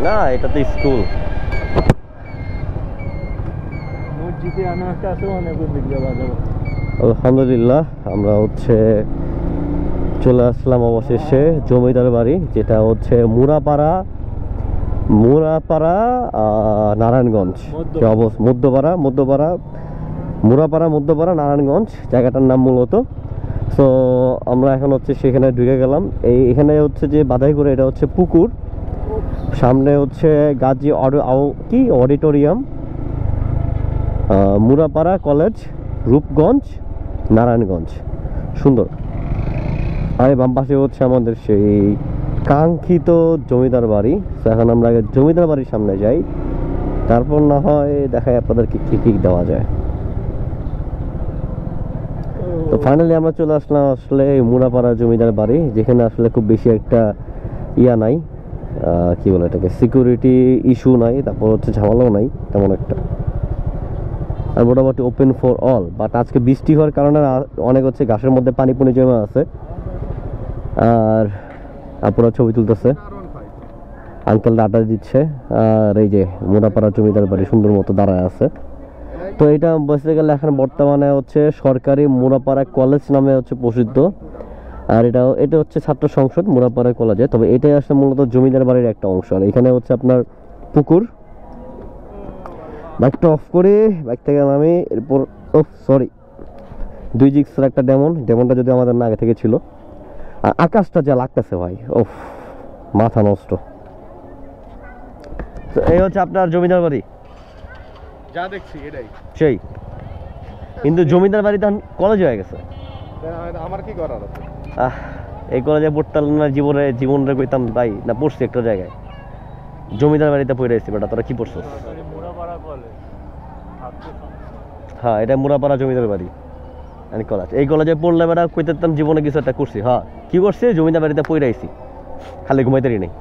না, এটা তো স্কুল। মসজিদে আনাটা আছে অনেক দিকে বাজাবো। আলহামদুলিল্লাহ আমরা হচ্ছে চলে আসলাম অবশেষে জমিদার বাড়ি, যেটা হচ্ছে মুরাপাড়া নারায়ণগঞ্জ। মুরাপাড়া নারায়ণগঞ্জ জায়গাটার নাম মূলত। সো আমরা এখন হচ্ছে সেখানে ঢুকে গেলাম। এখানে হচ্ছে যে বাধাই করে, এটা হচ্ছে পুকুর, সামনে হচ্ছে গাজী অডিটোরিয়াম, মুরাপাড়া কলেজ, রূপগঞ্জ, নারায়ণগঞ্জ। সুন্দর। আর বাম পাশে হচ্ছে আমাদের সেই কাঙ্ক্ষিত জমিদার বাড়ি। তো এখন আমরা আগে জমিদার বাড়ির সামনে যাই, তারপর না হয় দেখাই আপনাদেরকে কি কি দেওয়া যায়। তো ফাইনালি আমরা চলে আসলাম আসলে মুরাপাড়া জমিদার বাড়ি, যেখানে আসলে খুব বেশি একটা নাই, কি বলে এটাকে, সিকিউরিটি ইস্যু নাই, তারপর হচ্ছে ঝামেলাও নাই তেমন একটা, আর মোটামুটি ওপেন ফর অল। বাট আজকে বৃষ্টি হওয়ার কারণে অনেক হচ্ছে ঘাসের মধ্যে পানি জমে আছে। আর আপনারা ছবি তুলতেছে, আঙ্কেল আড্ডা দিচ্ছে, আর এই যে মুরাপাড়া জমিদার বাড়ি সুন্দর মতো দাঁড়ায় আছে। তো এটা বসে গেলে এখন বর্তমানে হচ্ছে সরকারি মুরাপাড়া কলেজ নামে হচ্ছে প্রসিদ্ধ। আর এটা হচ্ছে ছাত্র সংসদ মুরাপাড়া কলেজে। তবে এটাই আসলে মূলত জমিদার বাড়ির একটা অংশ। আর এখানে হচ্ছে আপনার পুকুর। বাইকটা অফ করে বাইক থেকে নামি, এরপর সরি 2 জিক্সের একটা ডেমনটা যদি আমাদের না আগে থেকে ছিল। আর আকাশটা যা লাগতেছে ভাই, ওফ, মাথা নষ্ট। তো এই হচ্ছে আপনার জমিদার বাড়ি, যা দেখছি এটাই সেই। কিন্তু জমিদার বাড়ি তখন কলেজ হয়ে গেছে। আমার কি করার আছে? এই কলেজে পড়তাম না, জীবনে কইতাম ভাই না, পড়ছি একটা জায়গায়, জমিদার বাড়িতে পড়ে এসেছি। বেটা তোরা কি পড়ছো? হ্যাঁ, এটা মুরাপাড়া জমিদার বাড়ি কলেজ। এই কলেজে পড়লে বেটা কইতাম জীবনে কিছু একটা করছি। হ্যাঁ, কি করছি? জমিদার বাড়িতে পড়ে আইছি, খালি ঘুমাইতে নেই।